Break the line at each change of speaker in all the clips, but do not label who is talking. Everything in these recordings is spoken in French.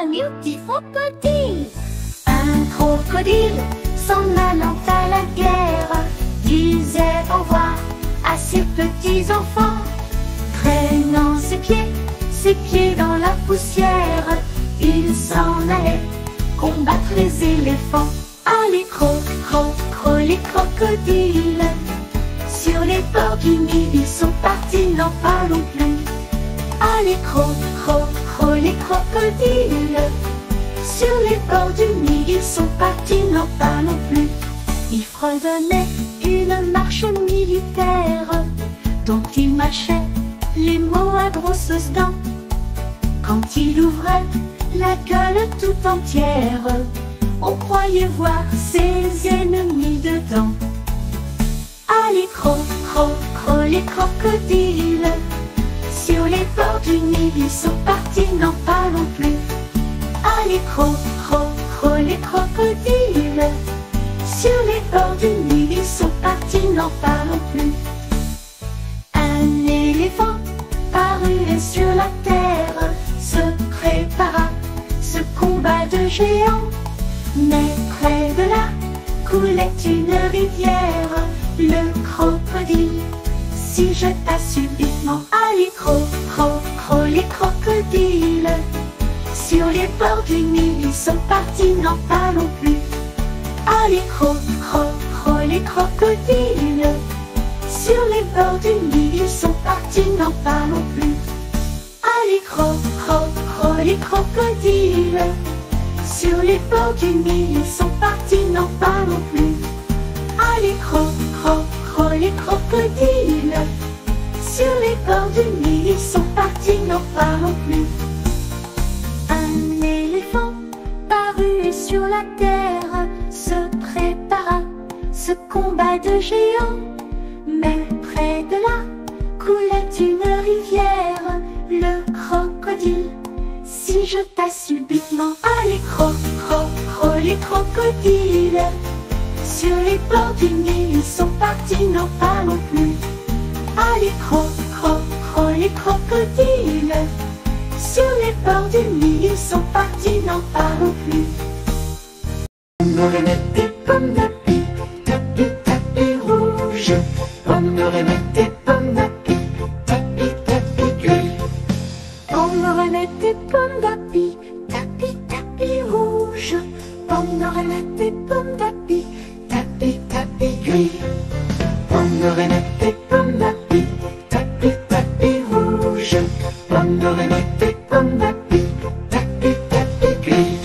un petit crocodile. Un crocodile, s'en allant à la guerre, disait au revoir à ses petits enfants. Traînant ses pieds dans la poussière, il s'en allait combattre les éléphants. Ah, les les crocodiles, sur les bords du Nil, ils sont partis, n'en parlons plus. Ah, les les crocodiles, sur les bords du Nil, ils sont partis, n'en parlons plus. Ils fredonnaient une marche militaire, dont ils mâchaient les mots à grosses dents. Quand il ouvrait la gueule tout entière, on croyait voir ses ennemis dedans. Ah, les les crocodiles, sur les bords du Nil, ils sont partis, n'en parlons plus. Ah, les les crocodiles, sur les bords du Nil, ils sont partis, n'en parlons plus. Un éléphant parut sur la terre, se prépara ce combat de géants. Mais près de là coulait une rivière, le crocodile s'y jeta subitement. Ah, les les crocodiles, sur les bords du Nil, ils sont partis, n'en parlons plus. Ah, les les crocodiles, sur les bords du Nil, ils sont partis, n'en parlons plus. Ah, les les crocodiles, sur les bords du Nil, ils sont partis, n'en parlons plus. Ah, les les crocodiles, sur les bords du Nil, ils sont partis, n'en parlons plus. Un éléphant parut sur la terre, se prépara ce combat de géants. Mais près de là coulait une rivière, le crocodile s'y jeta subitement. Ah, les les crocodiles, sur les bords du Nil, ils sont partis, n'en parlons plus. Ah, les les crocodiles, sur les bords du Nil, ils sont partis, n'en parlons plus. On aurait mis des pommes d'api, tapis, tapis rouge. On aurait mis des pommes d'api, tapis, tapis gris. On aurait mis des pommes d'api, tapis, tapis rouge. On aurait mis des pommes d'api, tapis, tapis gris. On aurait mis des pommes d'api, tapis, tapis rouge. On aurait mis des pommes d'api, tapis, tapis gris.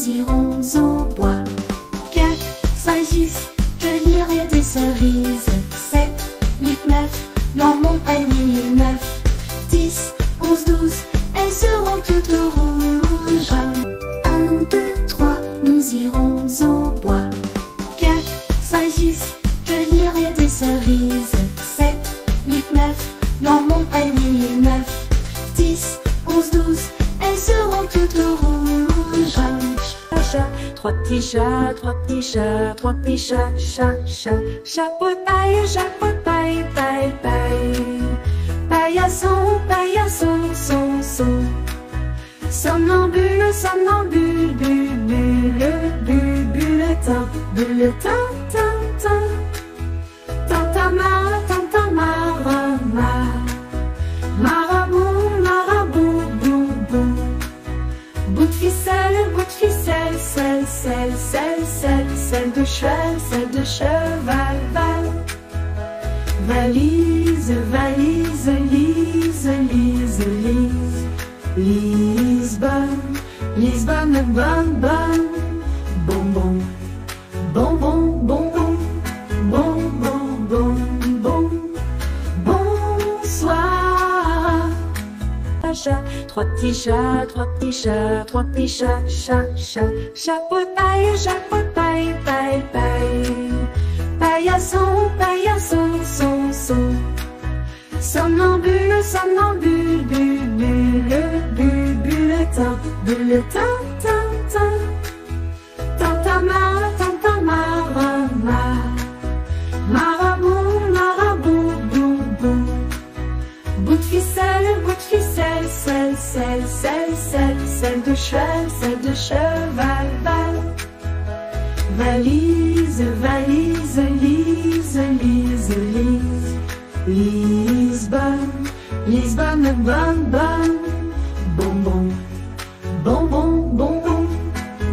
nous irons au bois. 4, 5, 6, je lirai des cerises. 7, 8, 9, dans mon panier 9. 10, 11, 12, elles seront toutes rouges. 1, 2, 3, nous irons au bois. 4, 5, 6, je lirai des cerises. 7, 8, 9, dans mon panier 9. 10, 11, 12, elles seront toutes rouges.
Trois petits chats, trois petits chats, trois petits chats, chat, chat. Chapeau paille, paille, paille. Paillasson, paillasson, son, son. Somnambule, somnambule, bulle, bulle, bulletin, bulletin, tin, tin. Tintamarre, tintamarre, marabout, marabout, bou, bou. Bout de ficelle, sel, sel, sel, sel, sel de cheval, val. Valise, valise, lise, lise, lise. Lisbonne, Lisbonne, bonne, bonne. Bonbon, bonbon, bonbon, bonbon, bon, bon. Bonsoir. Chat, trois petits chats, trois petits chats, trois petits chats, chat, chat. Chapeau paille, paille, paille. Paillasson, paillasson, son, son. Somnambule, somnambule, bulle, bulle, bulletin, bulletin, tin, tin. Tintamarre, tintamarre, marabout, marabout, bou, bou. Bout de ficelle, sel, sel, sel, sel, sel de cheval, val. Valise, valise, lise, lise, lise. Lisbonne, Lisbonne, bonne, bonne. Bonbon, bonbon, bonbon,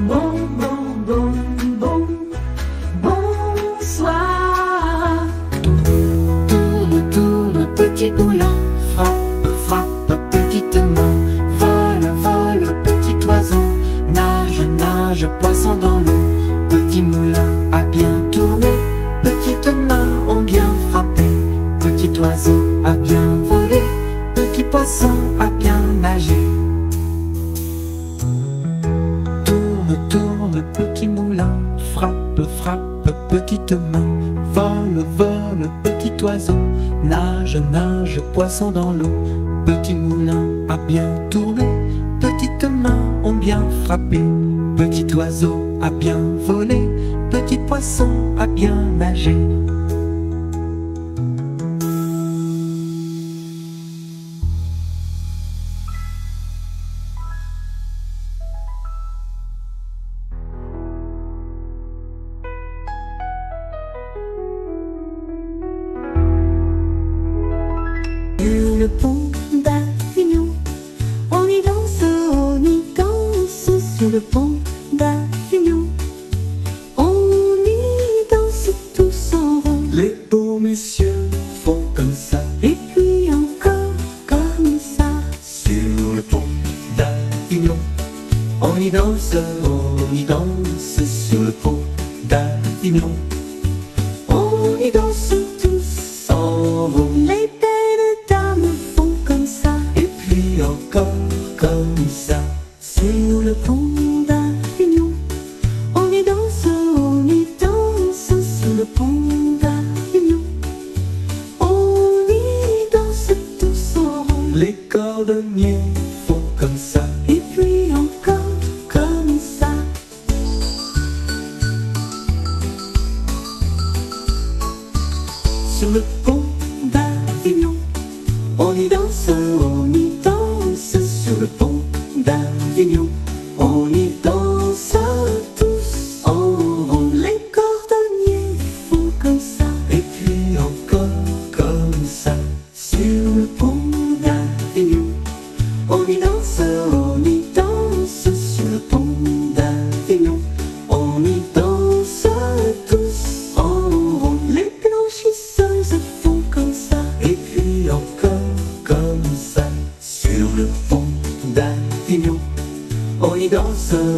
bonbon, bon, bon. Bonsoir.
Tourne, tourne, petit boulon. Frappe, frappe, petite main. Vole, vole, petit oiseau. Nage, nage, poisson dans l'eau. Petit moulin a bien tourné. Petites mains ont bien frappé. Petit oiseau a bien volé. Petit poisson a bien nagé. Tourne, tourne, petit moulin. Frappe, frappe, petite main. Vole, vole, petit oiseau. Nage, nage, poisson dans l'eau. Petit moulin a bien tourné. Petites mains ont bien frappé. Petit oiseau a bien volé. Petit poisson a bien nagé.
Le pont d'Avignon, on y danse sur le pont d'Avignon. On y danse tous en rond.
Les beaux messieurs font comme ça.
Et puis encore comme ça.
Sur le pont d'Avignon, on y danse sur le pont d'Avignon.
On y danse tous en rond. Les belles dames font comme ça.
Et puis encore comme ça.
Sur le pont d'Avignon, on y danse sur le pont d'Avignon. On y danse tous en rond.
Les cordonniers font comme ça.
Et puis encore comme ça.
Sur le pont d'Avignon, on y danse sur le pont d'Avignon. On y danse tous en rond.
Les cordonniers font comme ça.
Et puis encore comme ça. Sur le pont d'Avignon, on y danse sur le pont d'Avignon. On y danse tous en rond.
Les blanchisseuses font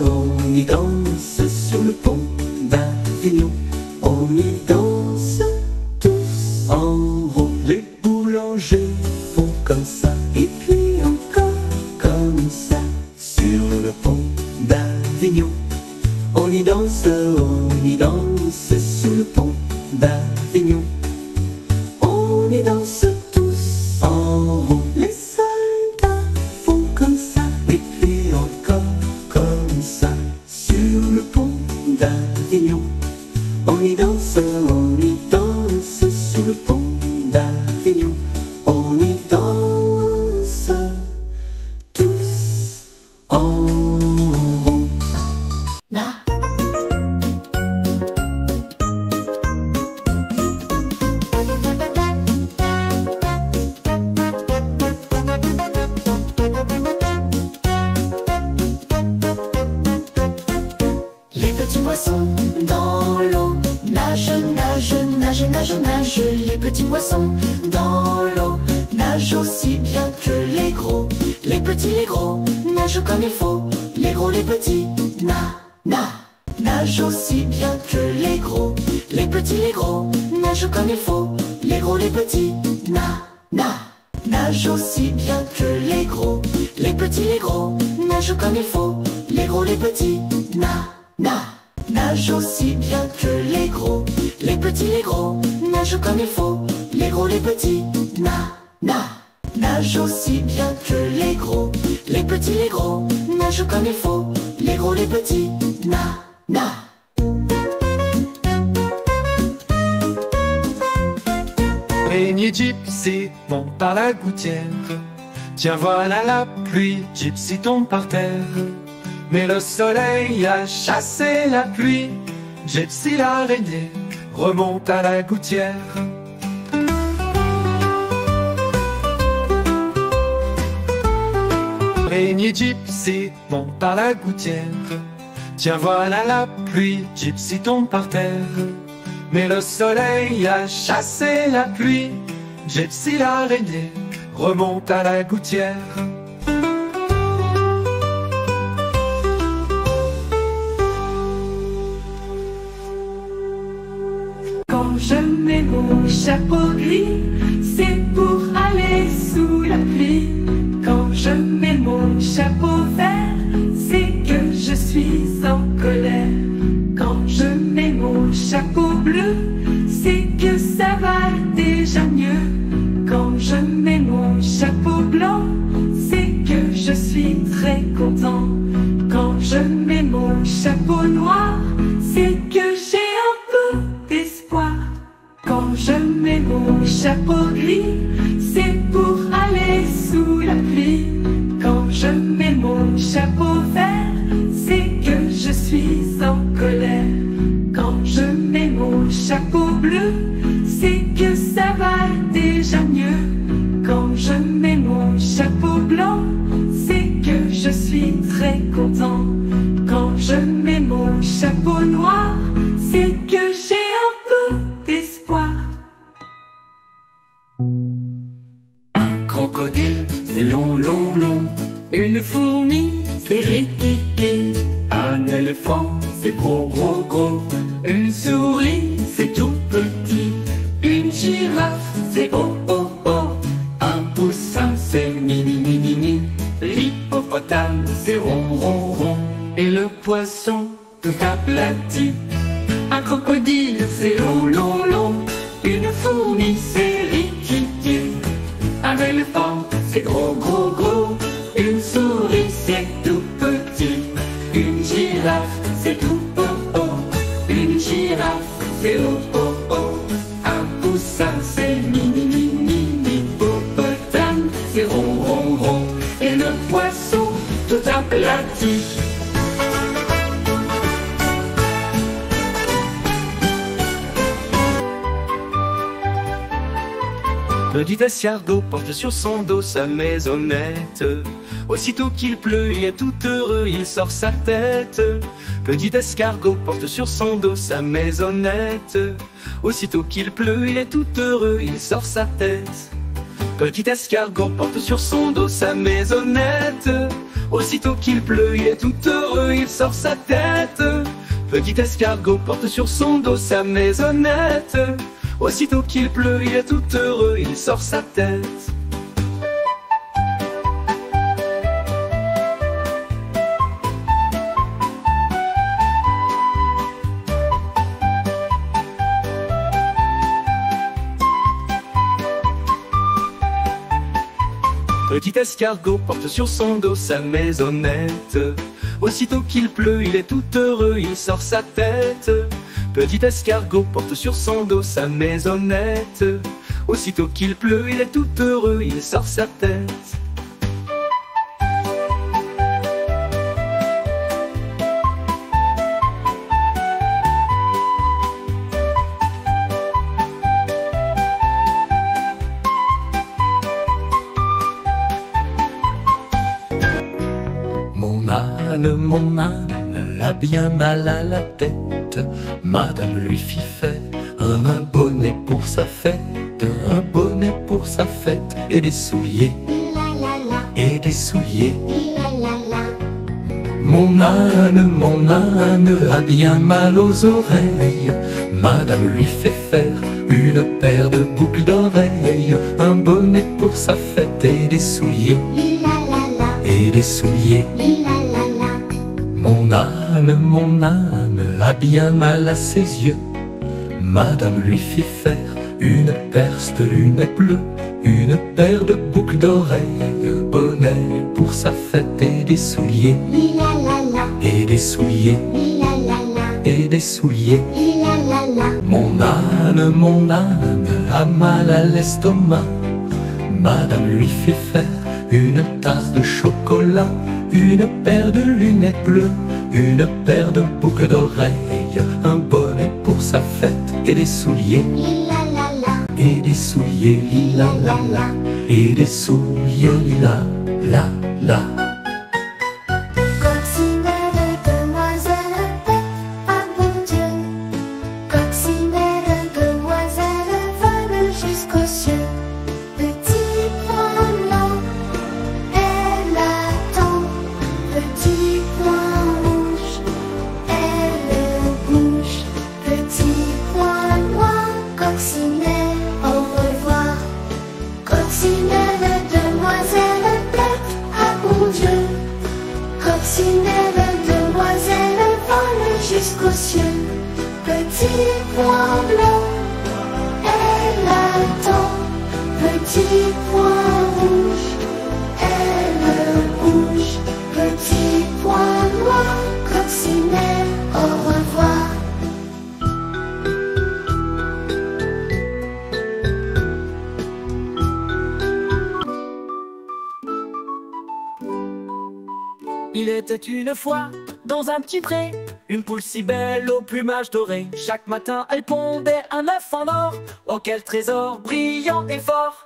on y danse sur le pont d'Avignon. On y danse tous en rond. Les boulangers font comme ça, et puis encore comme ça. Sur le pont d'Avignon, on y danse sur le pont d'Avignon. On y danse tous en rond. Les soldats font comme ça, et puis encore comme ça. Sur le pont d'Avignon, on y danse sur le pont d'Avignon. On y danse tous en rond.
La Les petits poissons dans l'eau nagent, nagent, nagent, nagent, nagent. Les petits poissons dans l'eau nagent aussi bien que les gros. Les petits, les gros nagent comme il faut. Les gros, les petits, nagent aussi bien que les gros. Les petits, les gros nagent comme il faut. Les gros, les petits, nagent aussi bien que les gros. Les petits, les gros nagent comme il faut. Les gros, les petits, nagent aussi bien que les gros. Les petits, les gros nagent comme il faut. Les gros, les petits, nagent aussi bien que les gros. Les petits, les gros nagent comme il faut. Les gros, les petits,
Araignée Gypsy monte par la gouttière. Tiens, voilà la pluie, Gypsy tombe par terre. Mais le soleil a chassé la pluie. Gypsy l'araignée remonte à la gouttière. Araignée Gypsy monte par la gouttière. Tiens, voilà la pluie, Gypsy tombe par terre. Mais le soleil a chassé la pluie. Gypsy l'araignée remonte à la gouttière.
Quand je mets mon chapeau gris, c'est pour aller sous la pluie. Quand je mets mon chapeau vert, c'est que je suis en colère. Quand je mets mon chapeau bleu, c'est que ça va déjà mieux. Quand je mets mon chapeau blanc, c'est que je suis très content. Quand je mets mon chapeau noir, c'est que j'ai un peu d'espoir. Quand je mets mon chapeau gris, c'est pour aller sous la pluie. Quand je mets mon chapeau vert, c'est que je suis en colère. Quand je mets mon chapeau bleu, c'est que ça va déjà mieux. Quand je mets mon chapeau blanc, c'est que je suis très content. Quand je mets mon chapeau noir, c'est que j'ai un peu d'espoir.
Un crocodile, c'est long, long, long. Une fourmi, c'est rikiki. Un éléphant, c'est gros, gros, gros. Une souris, c'est tout petit. Une girafe, c'est oh, oh, oh. Un poussin, c'est mini, mini, mini. L'hippopotame, c'est rond, rond, rond. Et le poisson, tout aplati. Un crocodile, c'est long, long, long. Une fourmi, c'est rikiki. Un éléphant, c'est gros, gros, gros. Une souris, c'est tout petit. Une girafe, c'est tout oh, oh. Une girafe, c'est oh, oh, oh. Un poussin, c'est mini, mini, l'hippopotame, c'est rond, rond, rond. Et le poisson, tout aplati.
Petit escargot porte sur son dos sa maisonnette. Aussitôt qu'il pleut, il est tout heureux, il sort sa tête. Petit escargot porte sur son dos sa maisonnette. Aussitôt qu'il pleut, il est tout heureux, il sort sa tête. Petit escargot porte sur son dos sa maisonnette.
Aussitôt qu'il pleut, il est tout heureux, il sort sa tête. Petit escargot porte sur son dos sa maisonnette. Aussitôt qu'il pleut, il est tout heureux, il sort sa tête. Petit escargot porte sur son dos sa maisonnette. Aussitôt qu'il pleut, il est tout heureux, il sort sa tête. Petit escargot porte sur son dos sa maisonnette. Aussitôt qu'il pleut, il est tout heureux, il sort sa tête.
Mon âne a bien mal à la tête. Madame lui fit faire un bonnet pour sa fête, un bonnet pour sa fête, et des souliers, et des souliers. Mon âne a bien mal aux oreilles. Madame lui fait faire une paire de boucles d'oreilles, un bonnet pour sa fête, et des souliers, et des souliers. Mon âne a bien mal à ses yeux. Madame lui fit faire une perce de lunettes bleues, une paire de boucles d'oreilles, un bonnet pour sa fête, et des souliers, et des souliers, et des souliers. Mon âne a mal à l'estomac. Madame lui fit faire une tasse de chocolat, une paire de lunettes bleues, une paire de boucles d'oreilles, un bonnet pour sa fête, et des souliers, et des souliers, la la la, et des souliers, la la la.
Coccinelle, demoiselle, à bon Dieu. Coccinelle, demoiselle, vole jusqu'aux cieux. Petit point blanc, elle attend. Petit point rouge, elle bouge. Petit point noir, coccinelle, au revoir. Coccinelle, demoiselle, bête, à bon Dieu. Coccinelle, demoiselle, vole jusqu'aux cieux. Petit point blanc, elle attend. Petit point rouge, elle bouge. Petit point noir, coccinelle, au revoir.
Il était une fois, dans un petit pré, une poule si belle au plumage doré. Chaque matin, elle pondait un œuf en or. Oh, quel trésor brillant et fort!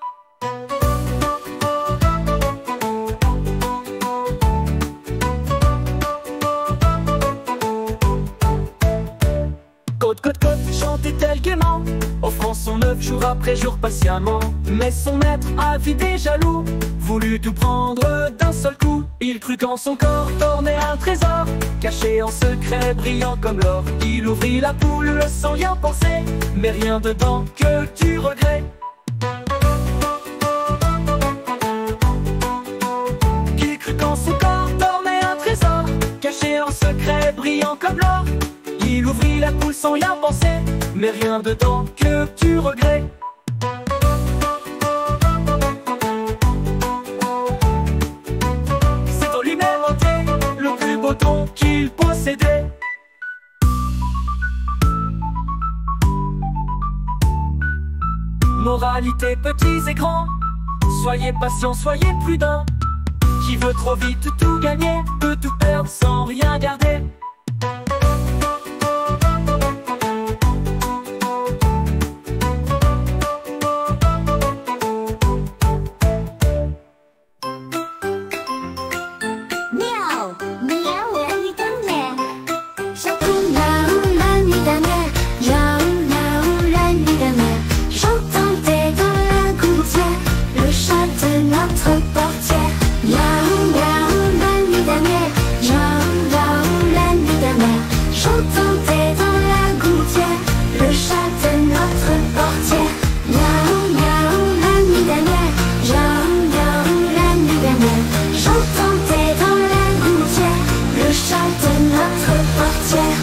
Côte, côte, côte, chantait-elle gaiement, offrant son œuf jour après jour patiemment. Mais son maître, avide et jaloux, voulut tout prendre d'un seul coup. Il crut qu'en son corps tournait un trésor, caché en secret, brillant comme l'or. Il ouvrit la poule sans rien penser, mais rien dedans que du regret. Il crut qu'en son corps tournait un trésor, caché en secret, brillant comme l'or. Il ouvrit la poule sans rien penser, mais rien dedans que du regret. C'est en lui-même ôté le plus beau don qu'il possédait. Moralité, petits et grands, soyez patients, soyez prudents. Qui veut trop vite tout gagner, peut tout perdre sans rien garder.
Notre portière, miaou miaou la nuit J'entendais dans la gouttière le chat de notre portière. Miaou, miaou, la nuit dernière. Miaou, miaou, la nuit dernière. J'entendais dans la gouttière le chat de notre portière.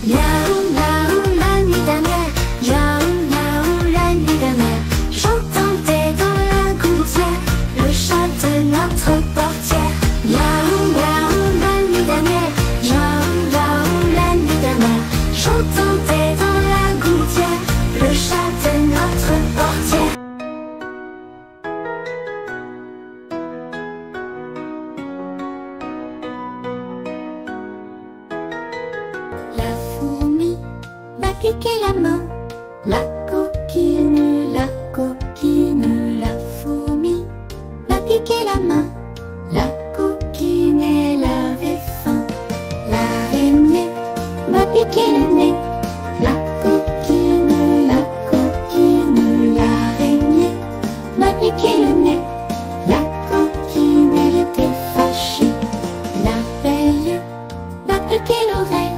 Miaou, miaou, la nuit dernière. Miaou, miaou, la nuit dernière. J'entendais dans la gouttière le chat de notre portière. Miaou, miaou, la nuit dernière. Miaou, miaou, la nuit dernière. J'entendais dans la gouttière le chat de notre portière. La fourmi m'a piqué la main. La coquine, la fourmi m'a piqué la main. La coquine, elle avait faim. L'araignée m'a piqué le nez. La coquine, l'araignée m'a piqué le nez. La coquine, elle était fâchée. L'abeille m'a piqué l'oreille.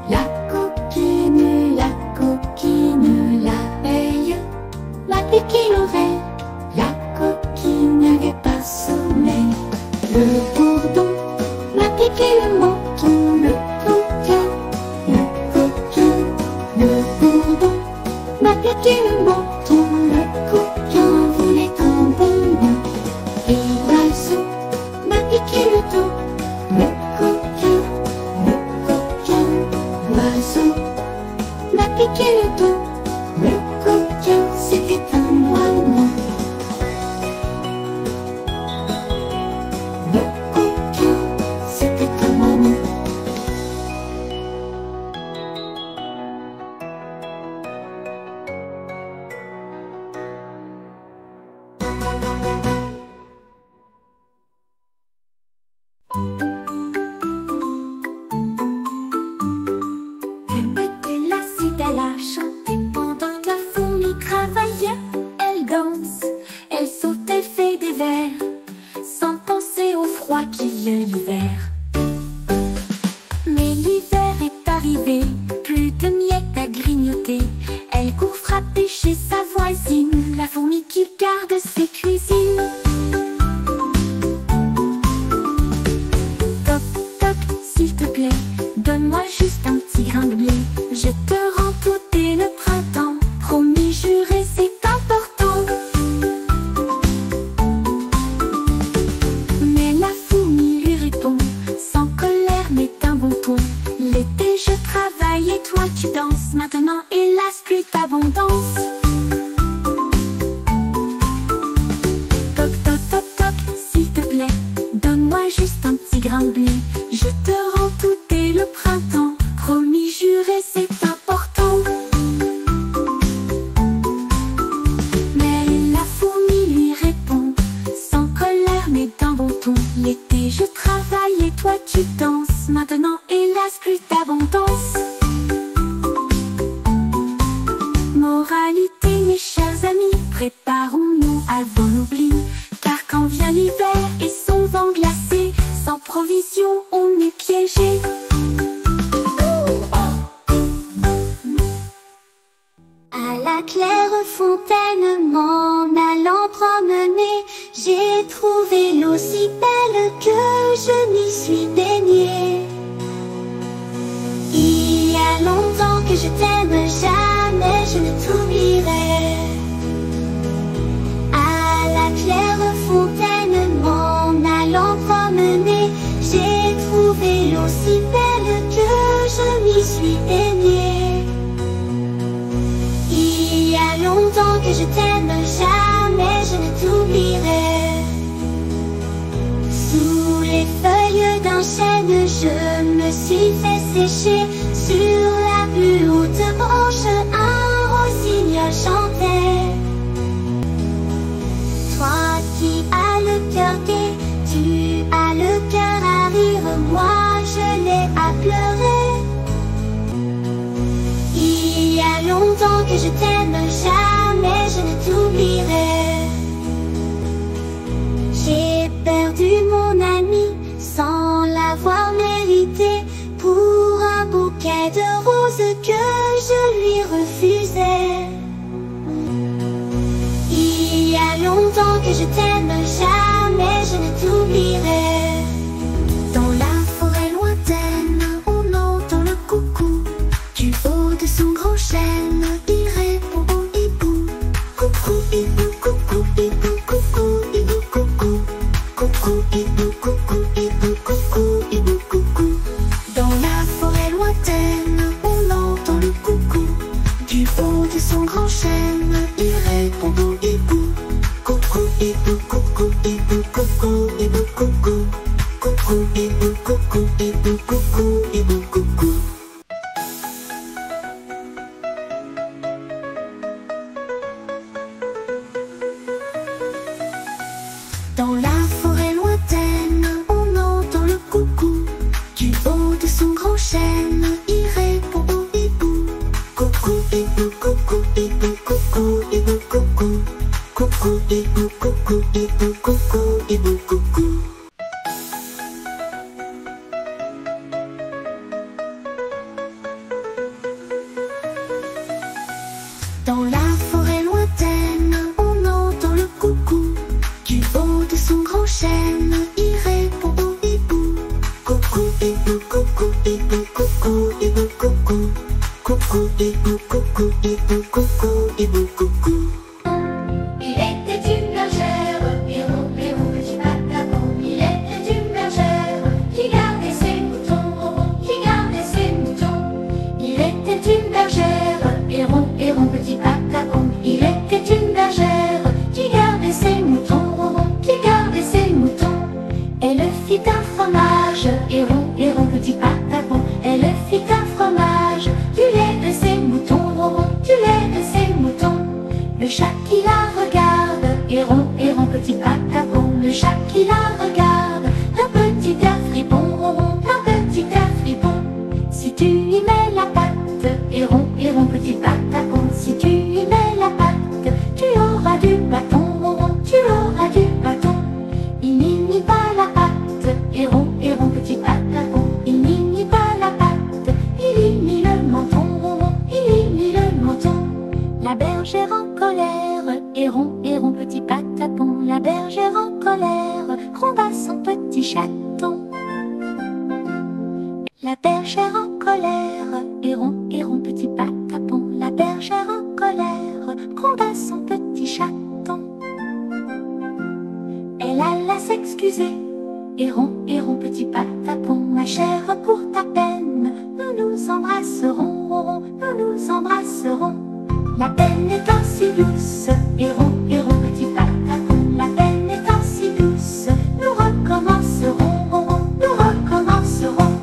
La coquine, l'abeille m'a piqué l'oreille. La coquine n'avait pas sommeil. Le bourdon m'a piqué le menton. Le coquin, le bourdon m'a piqué le menton. Le coquin voulait un bonbon. Et l'oiseau m'a piqué le dos. Le coquin, l'oiseau m'a piqué le dos. Le coquin, c'était un moineau. Le coquin, c'était un moineau. Elle la cigale a chanté pendant que la fourmi travaillait. Elle danse, elle saute, elle fait des vers, sans penser au froid qu'il y a l'hiver. Mais l'hiver est arrivé, plus de miettes à grignoter. Elle court frapper chez sa voisine, la fourmi qui garde ses cuisines. Toc, toc, s'il te plaît, donne-moi juste un petit grain de blé. Je te rends tout dès le printemps, promis, juré, c'est important. Mais la fourmi lui répond, sans colère mais d'un bon ton. L'été je travaille et toi tu danses, maintenant hélas plus d'abondance. Toc toc toc toc, s'il te plaît, donne-moi juste un petit grain de blé. Je te rends tout dès le printemps, promis, juré, c'est important. Mais la fourmi lui répond, sans colère mais d'un bon ton. L'été je travaille et toi tu danses, maintenant hélas plus d'abondance. Moralité mes chers amis, préparons-nous avant l'oubli. Car quand vient l'hiver et son vent glacé, sans provision on est piégé. À la claire fontaine m'en allant promener, j'ai trouvé l'eau si belle que je m'y suis baignée. Il y a longtemps que je t'aime, jamais je ne t'oublierai. À la claire fontaine m'en allant promener, j'ai trouvé l'eau si belle que je m'y suis baignée. Il y a longtemps que je t'aime, jamais je ne t'oublierai. Sous les feuilles d'un chêne, je me suis fait sécher. Sur la plus haute branche, un rossignol chantait. Toi qui as le cœur gai, tu as le cœur à rire, moi je l'ai à pleurer. Il y a longtemps que je t'aime, jamais je ne t'oublierai. J'ai perdu mon ami sans l'avoir mérité. Pour un beau bouquet de roses que je lui refusais. Il y a longtemps que je t'aime, jamais je ne t'oublierai. Dans la forêt lointaine, on entend le coucou du haut de son grand chêne. Il répond au hibou. Coucou hibou, coucou hibou, coucou hibou, coucou. Coucou hibou, coucou hibou, coucou hibou, coucou. Dans la forêt lointaine, on entend le coucou du haut de son grand chêne. Il répond au hibou. Coucou hibou, coucou hibou, coucou hibou, coucou. Coucou hibou, coucou hibou, coucou hibou, coucou. Dans la forêt lointaine, on entend le coucou du haut de son grand chêne. Il répond au hibou. Coucou hibou, coucou hibou, coucou hibou, coucou. Coucou hibou, coucou hibou, coucou hibou, coucou. Dans la forêt lointaine, on entend le coucou du haut de son grand chêne. Il répond au hibou. Coucou hibou, coucou hibou, coucou hibou, coucou. Coucou hibou, coucou hibou, coucou hibou, coucou.
Il était une bergère, héros, héros, petit patapon. Il était une bergère qui gardait ses moutons, qui gardait ses moutons.
Il était une bergère, héron, héron, petit patapon. Il était une bergère qui gardait ses moutons, qui gardait ses moutons. Elle fit un fromage, héron, héron, petit patapon. Elle fit un fromage, du lait de ses moutons, du lait de ses moutons. Le chat qui la regarde, héron, héron, petit patapon. Le chat qui la regarde, un petit air fripon, un petit air fripon. Si tu y mets la patte, héron, héron, petit patapon. Si tu y mets la patte, tu auras du bâton, tu auras du bâton. Il n'y nie pas la patte, héron, héron, petit patapon. Il n'y nie pas la patte, il y nie le menton, il y nie le menton. La bergère en colère, héron, héron, petit patapon. La bergère en colère gronda son petit chaton. La bergère en colère, héron, héron, petit patapon. La bergère en colère gronda son petit chaton. Elle alla s'excuser, héron, héron, petit patapon. Ma chère, pour ta peine, nous nous embrasserons, nous nous embrasserons. La peine étant si douce, héron, héron, petit patapon. La peine étant si douce, nous recommencerons, nous recommencerons.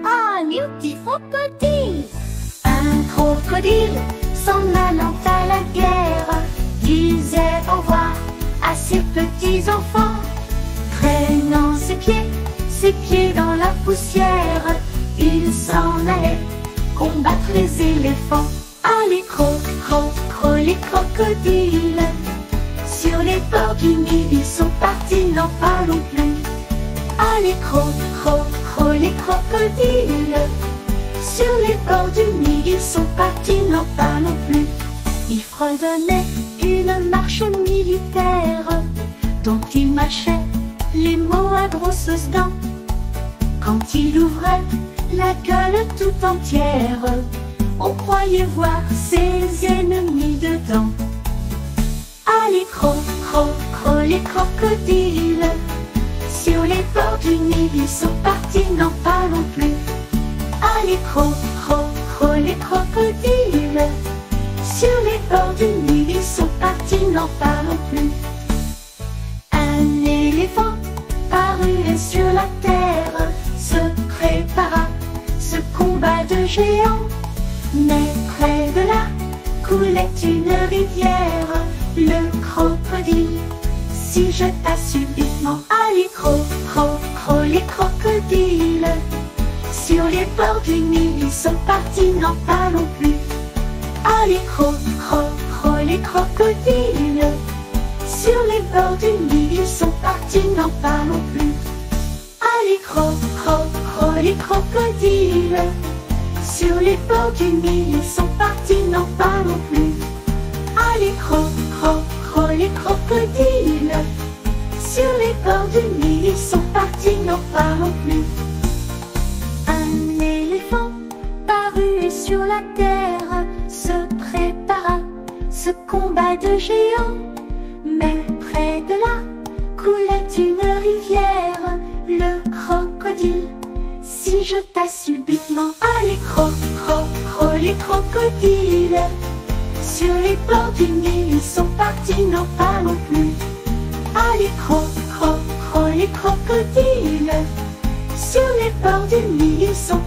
Ah, Newty crocodile! Un crocodile s'en allant à la guerre disait au revoir à ses petits enfants. Traînant ses pieds dans la poussière, il s'en allait combattre les éléphants. Ah, les les crocodiles, sur les bords du Nil, ils sont partis, n'en parlons plus. Ah, les les crocodiles, sur les bords du Nil, ils sont partis, n'en parlons plus. Ils fredonnaient une marche militaire, dont ils mâchaient les mots à grosses dents. Quand il ouvrait la gueule tout entière, on croyait voir ses ennemis dedans. Ah, les les crocodiles, sur les bords du Nil, ils sont partis, n'en parlons plus. Ah, les les crocodiles, sur les bords du Nil, ils sont partis, n'en parlons plus. Un éléphant parut sur la terre, se prépara ce combat de géants. Mais près de là coulait une rivière. Le crocodile s'y jeta subitement. Ah, les les crocodiles, sur les bords du Nil, ils sont partis, n'en parlons plus. Ah, les les crocodiles, sur les bords du Nil, ils sont partis, n'en parlons plus. Ah, Allez, les crocodiles. Sur les bords du Nil, ils sont partis, n'en parlons plus. Allez, les crocodiles. Sur les bords du Nil, ils sont partis, n'en parlons plus. Un éléphant parut sur la terre, se prépara ce combat de géants. Mais près de là coulait une rivière. Le crocodile s'y jeta subitement. Allez, les crocodiles. Sur les bords du Nil, ils sont partis, n'en parlons plus. Allez, les crocodiles. Sur les bords du Nil, ils sont